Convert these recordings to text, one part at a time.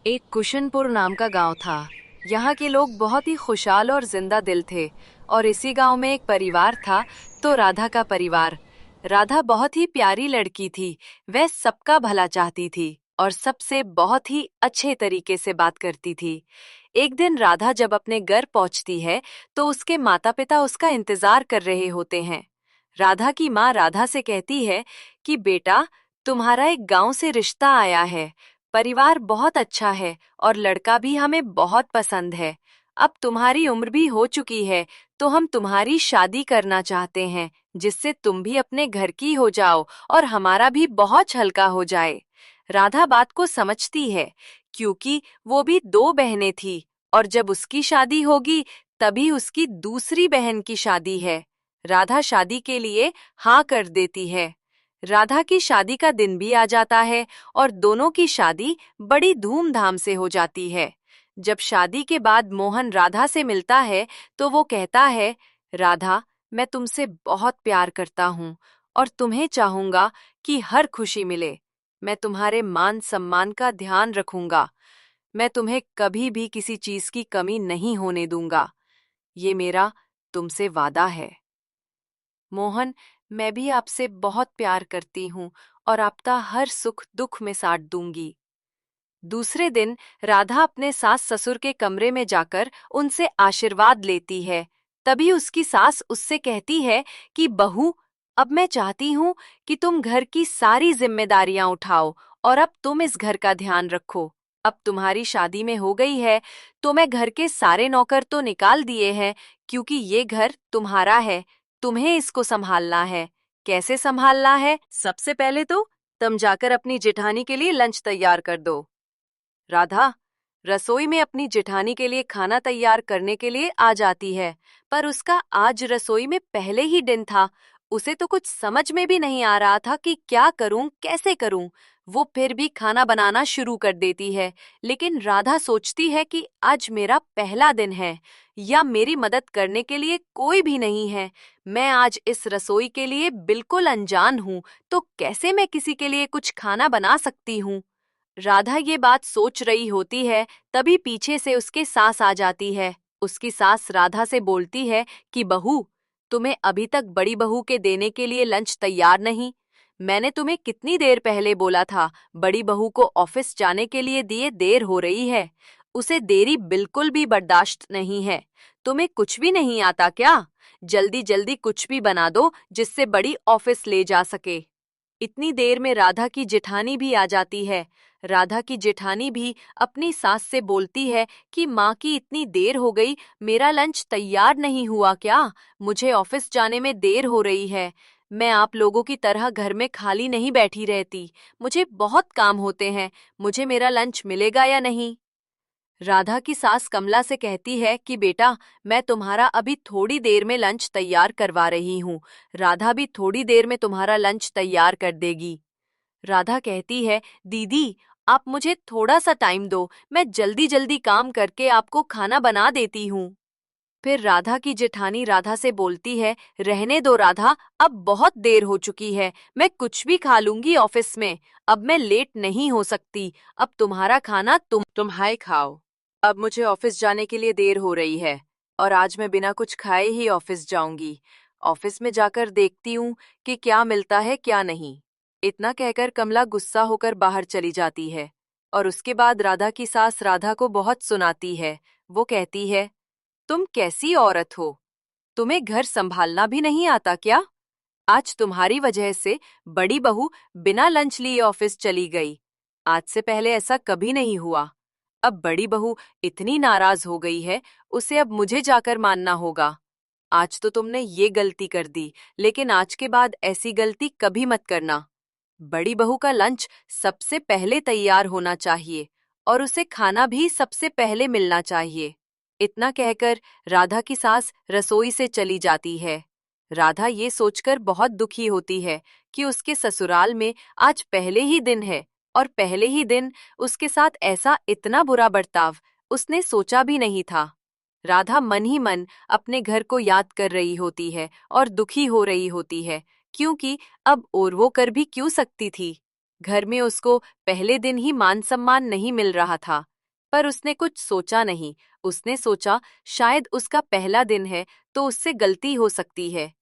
एक कुशनपुर नाम का गांव था। यहाँ के लोग बहुत ही खुशहाल और जिंदा दिल थे। और इसी गांव में एक परिवार था, तो राधा का परिवार। राधा बहुत ही प्यारी लड़की थी। वह सबका भला चाहती थी और सबसे बहुत ही अच्छे तरीके से बात करती थी। एक दिन राधा जब अपने घर पहुंचती है, तो उसके माता पिता उसका इंतजार कर रहे होते हैं। राधा की माँ राधा से कहती है कि बेटा, तुम्हारा एक गांव से रिश्ता आया है। परिवार बहुत अच्छा है और लड़का भी हमें बहुत पसंद है। अब तुम्हारी उम्र भी हो चुकी है, तो हम तुम्हारी शादी करना चाहते हैं, जिससे तुम भी अपने घर की हो जाओ और हमारा भी बहुत हल्का हो जाए। राधा बात को समझती है, क्योंकि वो भी दो बहनें थी और जब उसकी शादी होगी तभी उसकी दूसरी बहन की शादी है। राधा शादी के लिए हाँ कर देती है। राधा की शादी का दिन भी आ जाता है और दोनों की शादी बड़ी धूमधाम से हो जाती है। जब शादी के बाद मोहन राधा से मिलता है, तो वो कहता है, राधा, मैं तुमसे बहुत प्यार करता हूँ और तुम्हें चाहूंगा कि हर खुशी मिले। मैं तुम्हारे मान सम्मान का ध्यान रखूंगा। मैं तुम्हें कभी भी किसी चीज की कमी नहीं होने दूंगा। ये मेरा तुमसे वादा है। मोहन, मैं भी आपसे बहुत प्यार करती हूँ और आपका हर सुख दुख में साथ दूंगी। दूसरे दिन राधा अपने सास ससुर के कमरे में जाकर उनसे आशीर्वाद लेती है। तभी उसकी सास उससे कहती है कि बहू, अब मैं चाहती हूँ कि तुम घर की सारी जिम्मेदारियां उठाओ और अब तुम इस घर का ध्यान रखो। अब तुम्हारी शादी में हो गई है, तो मैं घर के सारे नौकर तो निकाल दिए हैं, क्योंकि ये घर तुम्हारा है। तुम्हें इसको संभालना है। कैसे संभालना है? सबसे पहले तो तुम जाकर अपनी जेठानी के लिए लंच तैयार कर दो। राधा रसोई में अपनी जेठानी के लिए खाना तैयार करने के लिए आ जाती है, पर उसका आज रसोई में पहले ही दिन था। उसे तो कुछ समझ में भी नहीं आ रहा था कि क्या करूं, कैसे करूं। वो फिर भी खाना बनाना शुरू कर देती है, लेकिन राधा सोचती है कि आज मेरा पहला दिन है, या मेरी मदद करने के लिए कोई भी नहीं है। मैं आज इस रसोई के लिए बिल्कुल अनजान हूँ, तो कैसे मैं किसी के लिए कुछ खाना बना सकती हूँ। राधा ये बात सोच रही होती है, तभी पीछे से उसके सास आ जाती है। उसकी सास राधा से बोलती है कि बहू, तुम्हें अभी तक बड़ी बहू के देने के लिए लंच तैयार नहीं? मैंने तुम्हें कितनी देर पहले बोला था, बड़ी बहू को ऑफिस जाने के लिए दिए देर हो रही है। उसे देरी बिल्कुल भी बर्दाश्त नहीं है। तुम्हें कुछ भी नहीं आता क्या? जल्दी जल्दी कुछ भी बना दो जिससे बड़ी ऑफिस ले जा सके। इतनी देर में राधा की जेठानी भी आ जाती है। राधा की जेठानी भी अपनी सास से बोलती है कि माँ की इतनी देर हो गई, मेरा लंच तैयार नहीं हुआ क्या? मुझे ऑफिस जाने में देर हो रही है। मैं आप लोगों की तरह घर में खाली नहीं बैठी रहती। मुझे बहुत काम होते हैं। मुझे मेरा लंच मिलेगा या नहीं? राधा की सास कमला से कहती है कि बेटा, मैं तुम्हारा अभी थोड़ी देर में लंच तैयार करवा रही हूँ। राधा भी थोड़ी देर में तुम्हारा लंच तैयार कर देगी। राधा कहती है, दीदी, आप मुझे थोड़ा सा टाइम दो, मैं जल्दी जल्दी काम करके आपको खाना बना देती हूँ। फिर राधा की जेठानी राधा से बोलती है, रहने दो राधा, अब बहुत देर हो चुकी है। मैं कुछ भी खा लूंगी ऑफिस में। अब मैं लेट नहीं हो सकती। अब तुम्हारा खाना तुम हाय खाओ। अब मुझे ऑफिस जाने के लिए देर हो रही है और आज मैं बिना कुछ खाए ही ऑफिस जाऊंगी। ऑफिस में जाकर देखती हूँ कि क्या मिलता है क्या नहीं। इतना कहकर कमला गुस्सा होकर बाहर चली जाती है और उसके बाद राधा की सास राधा को बहुत सुनाती है। वो कहती है, तुम कैसी औरत हो? तुम्हें घर संभालना भी नहीं आता क्या? आज तुम्हारी वजह से बड़ी बहू बिना लंच लिए ऑफिस चली गई। आज से पहले ऐसा कभी नहीं हुआ। अब बड़ी बहू इतनी नाराज हो गई है, उसे अब मुझे जाकर मानना होगा। आज तो तुमने ये गलती कर दी, लेकिन आज के बाद ऐसी गलती कभी मत करना। बड़ी बहू का लंच सबसे पहले तैयार होना चाहिए और उसे खाना भी सबसे पहले मिलना चाहिए। इतना कहकर राधा की सास रसोई से चली जाती है। राधा ये सोचकर बहुत दुखी होती है कि उसके ससुराल में आज पहले ही दिन है और पहले ही दिन उसके साथ ऐसा इतना बुरा बर्ताव उसने सोचा भी नहीं था। राधा मन ही मन अपने घर को याद कर रही होती है और दुखी हो रही होती है, क्योंकि अब और वो कर भी क्यों सकती थी। घर में उसको पहले दिन ही मान सम्मान नहीं मिल रहा था। पर उसने कुछ सोचा नहीं। उसने सोचा शायद उसका पहला दिन है तो उससे गलती हो सकती है।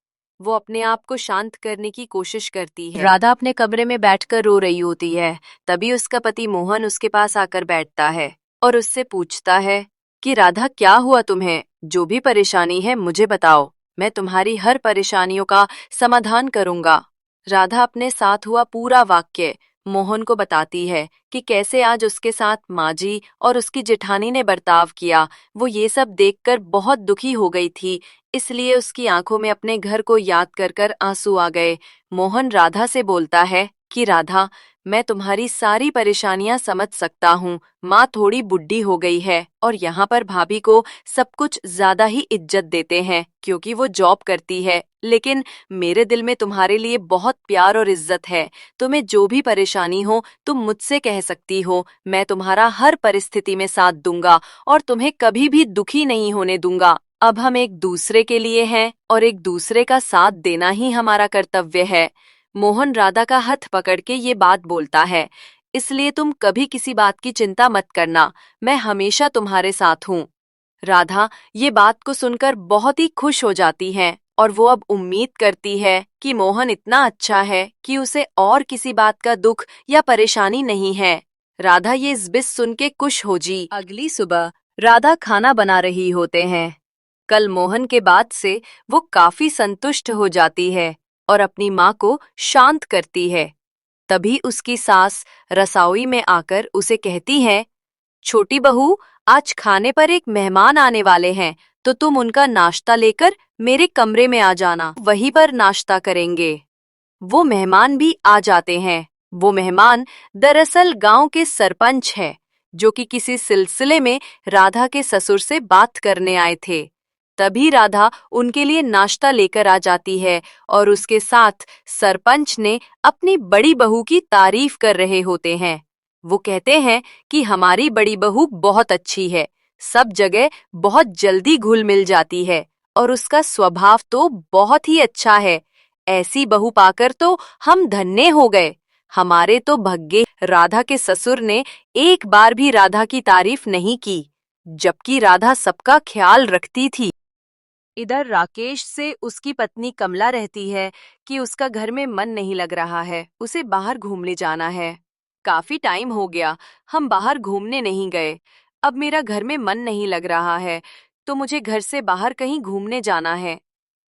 वो अपने आप को शांत करने की कोशिश करती है। राधा अपने कमरे में बैठकर रो रही होती है। तभी उसका पति मोहन उसके पास आकर बैठता है और उससे पूछता है कि राधा, क्या हुआ तुम्हें? जो भी परेशानी है मुझे बताओ, मैं तुम्हारी हर परेशानियों का समाधान करूंगा। राधा अपने साथ हुआ पूरा वाक्य मोहन को बताती है कि कैसे आज उसके साथ माजी और उसकी जेठानी ने बर्ताव किया। वो ये सब देखकर बहुत दुखी हो गई थी, इसलिए उसकी आंखों में अपने घर को याद कर कर आंसू आ गए। मोहन राधा से बोलता है कि राधा, मैं तुम्हारी सारी परेशानियां समझ सकता हूँ। माँ थोड़ी बुढ़ी हो गई है और यहाँ पर भाभी को सब कुछ ज्यादा ही इज्जत देते हैं क्योंकि वो जॉब करती है, लेकिन मेरे दिल में तुम्हारे लिए बहुत प्यार और इज्जत है। तुम्हें जो भी परेशानी हो तुम मुझसे कह सकती हो। मैं तुम्हारा हर परिस्थिति में साथ दूंगा और तुम्हें कभी भी दुखी नहीं होने दूंगा। अब हम एक दूसरे के लिए हैं और एक दूसरे का साथ देना ही हमारा कर्तव्य है। मोहन राधा का हाथ पकड़ के ये बात बोलता है, इसलिए तुम कभी किसी बात की चिंता मत करना, मैं हमेशा तुम्हारे साथ हूँ। राधा ये बात को सुनकर बहुत ही खुश हो जाती है और वो अब उम्मीद करती है कि मोहन इतना अच्छा है कि उसे और किसी बात का दुख या परेशानी नहीं है। राधा ये बिस सुन के खुश हो जी। अगली सुबह राधा खाना बना रही होते हैं। कल मोहन के बाद से वो काफी संतुष्ट हो जाती है और अपनी माँ को शांत करती है। तभी उसकी सास रसोई में आकर उसे कहती है, छोटी बहू, आज खाने पर एक मेहमान आने वाले हैं, तो तुम उनका नाश्ता लेकर मेरे कमरे में आ जाना, वहीं पर नाश्ता करेंगे। वो मेहमान भी आ जाते हैं। वो मेहमान दरअसल गांव के सरपंच है, जो कि किसी सिलसिले में राधा के ससुर से बात करने आए थे। तभी राधा उनके लिए नाश्ता लेकर आ जाती है और उसके साथ सरपंच ने अपनी बड़ी बहू की तारीफ कर रहे होते हैं। वो कहते हैं कि हमारी बड़ी बहू बहुत अच्छी है, सब जगह बहुत जल्दी घुल मिल जाती है और उसका स्वभाव तो बहुत ही अच्छा है। ऐसी बहू पाकर तो हम धन्य हो गए। हमारे तो भाग्य। राधा के ससुर ने एक बार भी राधा की तारीफ नहीं की, जबकि राधा सबका ख्याल रखती थी। इधर राकेश से उसकी पत्नी कमला रहती है कि उसका घर में मन नहीं लग रहा है, उसे बाहर घूमने जाना है। काफी टाइम हो गया हम बाहर घूमने नहीं गए। अब मेरा घर में मन नहीं लग रहा है, तो मुझे घर से बाहर कहीं घूमने जाना है।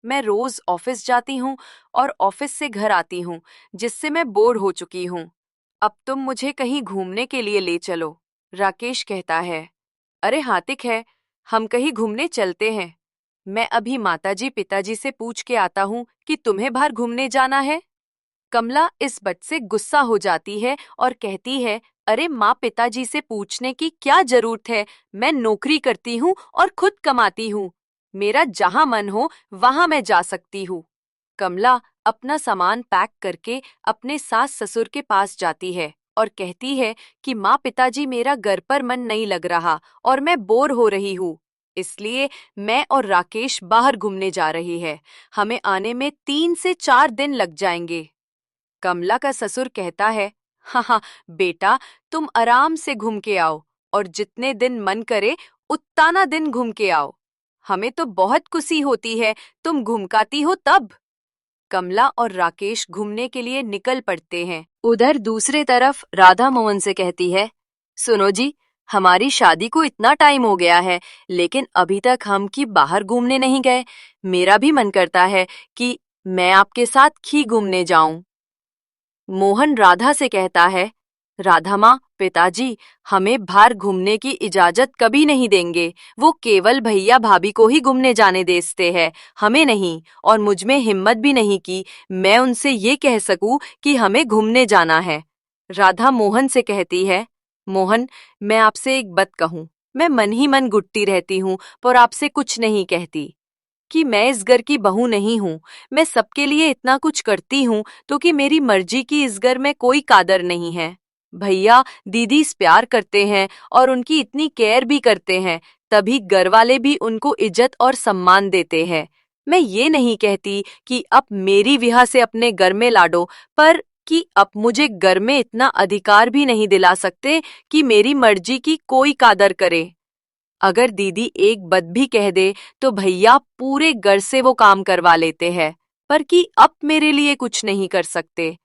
मैं रोज ऑफिस जाती हूँ और ऑफिस से घर आती हूँ, जिससे मैं बोर हो चुकी हूँ। अब तुम मुझे कहीं घूमने के लिए ले चलो। राकेश कहता है, अरे हातिक है, हम कहीं घूमने चलते हैं। मैं अभी माताजी पिताजी से पूछ के आता हूँ कि तुम्हें बाहर घूमने जाना है। कमला इस बात से गुस्सा हो जाती है और कहती है, अरे माँ पिताजी से पूछने की क्या जरूरत है, मैं नौकरी करती हूँ और खुद कमाती हूँ। मेरा जहाँ मन हो वहाँ मैं जा सकती हूँ। कमला अपना सामान पैक करके अपने सास ससुर के पास जाती है और कहती है कि माँ पिताजी, मेरा घर पर मन नहीं लग रहा और मैं बोर हो रही हूँ, इसलिए मैं और राकेश बाहर घूमने जा रही है। हमें आने में 3 से 4 दिन लग जाएंगे। कमला का ससुर कहता है, हाँ हाँ बेटा, तुम आराम से घूम के आओ और जितने दिन मन करे उतना दिन घूम के आओ। हमें तो बहुत खुशी होती है तुम घूमकाती हो तब। कमला और राकेश घूमने के लिए निकल पड़ते हैं। उधर दूसरी तरफ राधा मोहन से कहती है, सुनो जी, हमारी शादी को इतना टाइम हो गया है, लेकिन अभी तक हम की बाहर घूमने नहीं गए। मेरा भी मन करता है कि मैं आपके साथ ही घूमने जाऊं। मोहन राधा से कहता है, राधा माँ, पिताजी हमें बाहर घूमने की इजाजत कभी नहीं देंगे। वो केवल भैया भाभी को ही घूमने जाने देते हैं, हमें नहीं। और मुझ में हिम्मत भी नहीं कि मैं उनसे ये कह सकूं कि हमें घूमने जाना है। राधा मोहन से कहती है, मोहन, मैं आपसे एक बात कहूं, मैं मन ही मन घुटती रहती हूँ पर आपसे कुछ नहीं कहती कि मैं इस घर की बहू नहीं हूँ। मैं सबके लिए इतना कुछ करती हूँ तो कि मेरी मर्जी की इस घर में कोई कादर नहीं है। भैया दीदी इस प्यार करते हैं और उनकी इतनी केयर भी करते हैं, तभी घर वाले भी उनको इज्जत और सम्मान देते हैं। मैं ये नहीं कहती कि अब मेरी विहा से अपने घर में लाडो, पर कि अब मुझे घर में इतना अधिकार भी नहीं दिला सकते कि मेरी मर्जी की कोई कादर करे। अगर दीदी एक बात भी कह दे तो भैया पूरे घर से वो काम करवा लेते हैं, पर कि अब मेरे लिए कुछ नहीं कर सकते।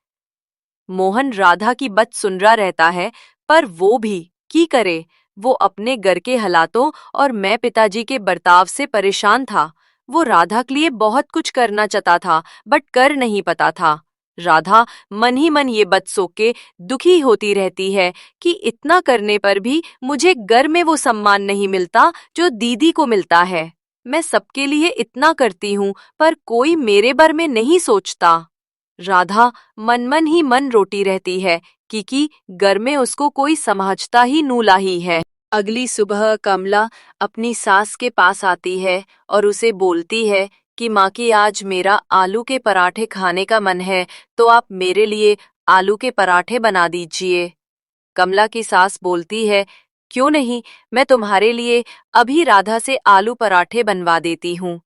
मोहन राधा की बात सुन रहा रहता है, पर वो भी की करे। वो अपने घर के हालातों और मैं पिताजी के बर्ताव से परेशान था। वो राधा के लिए बहुत कुछ करना चाहता था, बट कर नहीं पता था। राधा मन ही मन ये बात सोच के दुखी होती रहती है कि इतना करने पर भी मुझे घर में वो सम्मान नहीं मिलता जो दीदी को मिलता है। मैं सबके लिए इतना करती हूँ, पर कोई मेरे बारे में नहीं सोचता। राधा मन मन ही मन रोती रहती है कि घर में उसको कोई समझता ही नूला ही है। अगली सुबह कमला अपनी सास के पास आती है और उसे बोलती है कि माँ की आज मेरा आलू के पराठे खाने का मन है, तो आप मेरे लिए आलू के पराठे बना दीजिए। कमला की सास बोलती है, क्यों नहीं, मैं तुम्हारे लिए अभी राधा से आलू पराठे बनवा देती हूँ।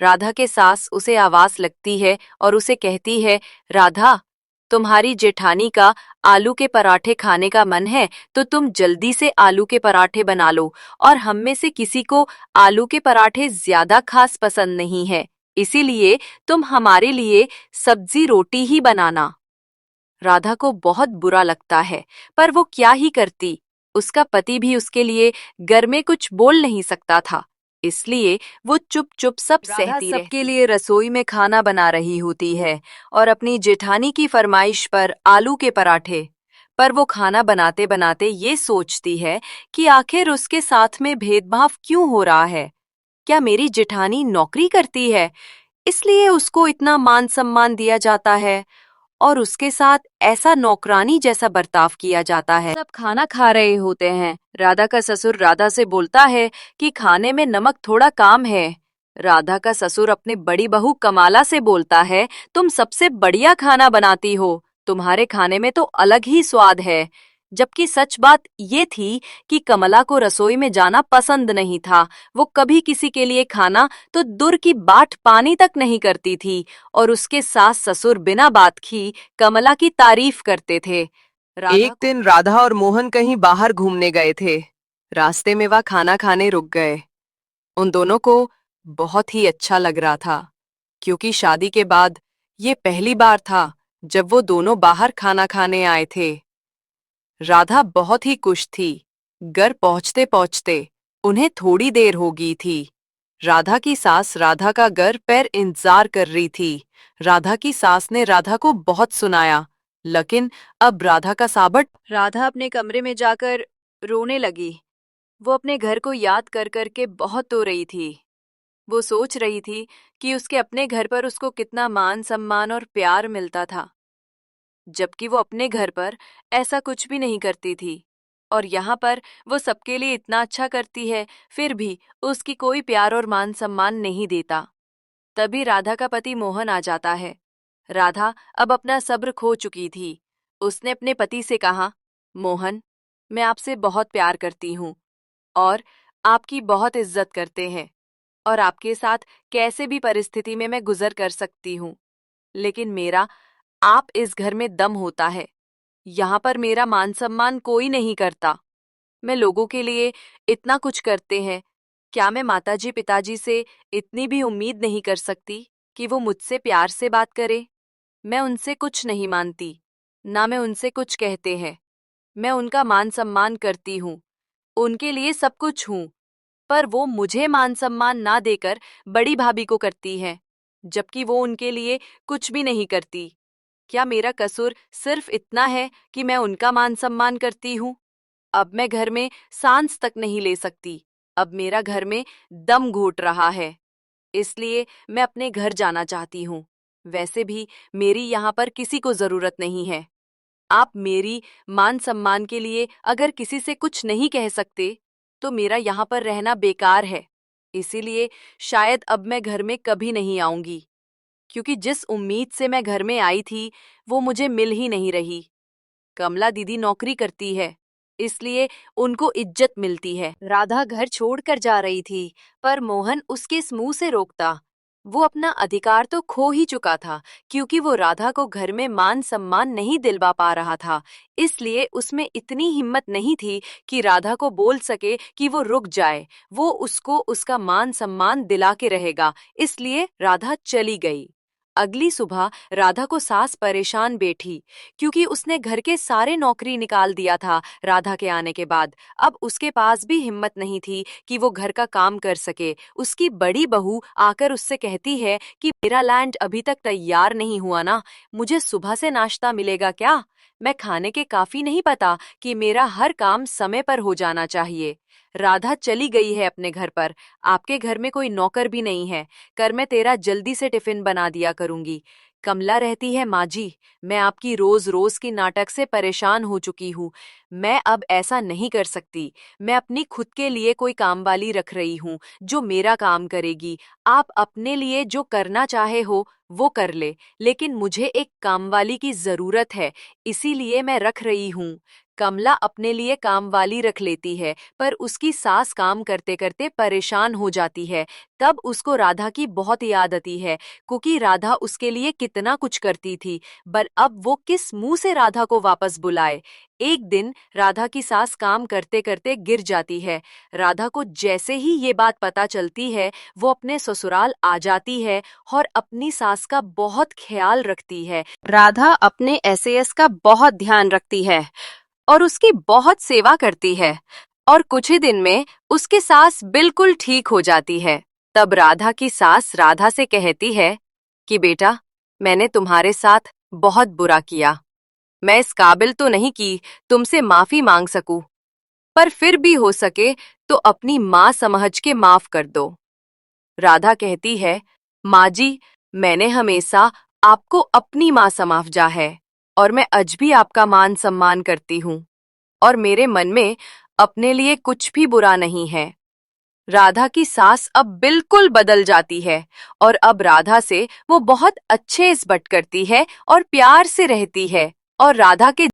राधा के सास उसे आवाज लगती है और उसे कहती है, राधा, तुम्हारी जेठानी का आलू के पराठे खाने का मन है, तो तुम जल्दी से आलू के पराठे बना लो। और हम में से किसी को आलू के पराठे ज्यादा खास पसंद नहीं है, इसीलिए तुम हमारे लिए सब्जी रोटी ही बनाना। राधा को बहुत बुरा लगता है, पर वो क्या ही करती। उसका पति भी उसके लिए घर में कुछ बोल नहीं सकता था, इसलिए वो चुप चुप सब सहती रहती। सबके लिए रसोई में खाना बना रही होती है और अपनी जेठानी की फरमाइश पर आलू के पराठे। पर वो खाना बनाते बनाते ये सोचती है कि आखिर उसके साथ में भेदभाव क्यों हो रहा है। क्या मेरी जेठानी नौकरी करती है, इसलिए उसको इतना मान सम्मान दिया जाता है, और उसके साथ ऐसा नौकरानी जैसा बर्ताव किया जाता है। सब खाना खा रहे होते हैं। राधा का ससुर राधा से बोलता है कि खाने में नमक थोड़ा कम है। राधा का ससुर अपने बड़ी बहू कमाला से बोलता है, तुम सबसे बढ़िया खाना बनाती हो, तुम्हारे खाने में तो अलग ही स्वाद है। जबकि सच बात ये थी कि कमला को रसोई में जाना पसंद नहीं था। वो कभी किसी के लिए खाना तो दूर की बात पानी तक नहीं करती थी, और उसके सास ससुर बिना बात की कमला की तारीफ करते थे। एक दिन राधा और मोहन कहीं बाहर घूमने गए थे। रास्ते में वह खाना खाने रुक गए। उन दोनों को बहुत ही अच्छा लग रहा था, क्योंकि शादी के बाद ये पहली बार था जब वो दोनों बाहर खाना खाने आए थे। राधा बहुत ही खुश थी। घर पहुंचते पहुंचते उन्हें थोड़ी देर हो गई थी। राधा की सास राधा का घर पर इंतजार कर रही थी। राधा की सास ने राधा को बहुत सुनाया, लेकिन अब राधा का साबट। राधा अपने कमरे में जाकर रोने लगी। वो अपने घर को याद कर कर के बहुत रो रही थी। वो सोच रही थी कि उसके अपने घर पर उसको कितना मान सम्मान और प्यार मिलता था, जबकि वो अपने घर पर ऐसा कुछ भी नहीं करती थी। और यहाँ पर वो सबके लिए इतना अच्छा करती है, फिर भी उसकी कोई प्यार और मान सम्मान नहीं देता। तभी राधा का पति मोहन आ जाता है। राधा अब अपना सब्र खो चुकी थी। उसने अपने पति से कहा, मोहन, मैं आपसे बहुत प्यार करती हूँ और आपकी बहुत इज्जत करते हैं, और आपके साथ कैसे भी परिस्थिति में मैं गुजर कर सकती हूँ, लेकिन मेरा आप इस घर में दम होता है। यहाँ पर मेरा मान सम्मान कोई नहीं करता। मैं लोगों के लिए इतना कुछ करते हैं, क्या मैं माताजी पिताजी से इतनी भी उम्मीद नहीं कर सकती कि वो मुझसे प्यार से बात करे? मैं उनसे कुछ नहीं मानती, ना मैं उनसे कुछ कहते हैं। मैं उनका मान सम्मान करती हूँ, उनके लिए सब कुछ हूँ, पर वो मुझे मान सम्मान ना देकर बड़ी भाभी को करती है, जबकि वो उनके लिए कुछ भी नहीं करती। क्या मेरा कसूर सिर्फ इतना है कि मैं उनका मान सम्मान करती हूँ? अब मैं घर में सांस तक नहीं ले सकती। अब मेरा घर में दम घुट रहा है, इसलिए मैं अपने घर जाना चाहती हूँ। वैसे भी मेरी यहाँ पर किसी को जरूरत नहीं है। आप मेरी मान सम्मान के लिए अगर किसी से कुछ नहीं कह सकते, तो मेरा यहाँ पर रहना बेकार है। इसीलिए शायद अब मैं घर में कभी नहीं आऊंगी, क्योंकि जिस उम्मीद से मैं घर में आई थी वो मुझे मिल ही नहीं रही। कमला दीदी नौकरी करती है, इसलिए उनको इज्जत मिलती है। राधा घर छोड़कर जा रही थी, पर मोहन उसके मुंह से रोकता। वो अपना अधिकार तो खो ही चुका था, क्योंकि वो राधा को घर में मान सम्मान नहीं दिलवा पा रहा था। इसलिए उसमें इतनी हिम्मत नहीं थी कि राधा को बोल सके कि वो रुक जाए, वो उसको उसका मान सम्मान दिला के रहेगा। इसलिए राधा चली गई। अगली सुबह राधा को सास परेशान बैठी, क्योंकि उसने घर के सारे नौकरी निकाल दिया था राधा के आने के बाद। अब उसके पास भी हिम्मत नहीं थी कि वो घर का काम कर सके। उसकी बड़ी बहू आकर उससे कहती है कि मेरा लैंड अभी तक तैयार नहीं हुआ ना, मुझे सुबह से नाश्ता मिलेगा क्या? मैं खाने के काफी नहीं पता कि मेरा हर काम समय पर हो जाना चाहिए। राधा चली गई है अपने घर पर। आपके घर में कोई नौकर भी नहीं है। कर मैं तेरा जल्दी से टिफिन बना दिया करूंगी। कमला रहती है, माँ जी, मैं आपकी रोज रोज की नाटक से परेशान हो चुकी हूँ। मैं अब ऐसा नहीं कर सकती। मैं अपनी खुद के लिए कोई कामवाली रख रही हूँ जो मेरा काम करेगी। आप अपने लिए जो करना चाहे हो वो कर ले, लेकिन मुझे एक कामवाली की जरूरत है, इसीलिए मैं रख रही हूँ। कमला अपने लिए कामवाली रख लेती है, पर उसकी सास काम करते करते परेशान हो जाती है। तब उसको राधा की बहुत याद आती है, क्योंकि राधा उसके लिए कितना कुछ करती थी। पर अब वो किस मुंह से राधा को वापस बुलाए? एक दिन राधा की सास काम करते करते गिर जाती है। राधा को जैसे ही ये बात पता चलती है, वो अपने ससुराल आ जाती है और अपनी सास का बहुत ख्याल रखती है। राधा अपने एसएएस का बहुत ध्यान रखती है और उसकी बहुत सेवा करती है, और कुछ ही दिन में उसकी सास बिल्कुल ठीक हो जाती है। तब राधा की सास राधा से कहती है कि बेटा, मैंने तुम्हारे साथ बहुत बुरा किया। मैं इस काबिल तो नहीं कि तुमसे माफी मांग सकूं, पर फिर भी हो सके तो अपनी माँ समझ के माफ कर दो। राधा कहती है, माँ जी, मैंने हमेशा आपको अपनी माँ समझा है, और मैं आज भी आपका मान सम्मान करती हूँ, और मेरे मन में अपने लिए कुछ भी बुरा नहीं है। राधा की सास अब बिल्कुल बदल जाती है, और अब राधा से वो बहुत अच्छे इस बट करती है और प्यार से रहती है, और राधा के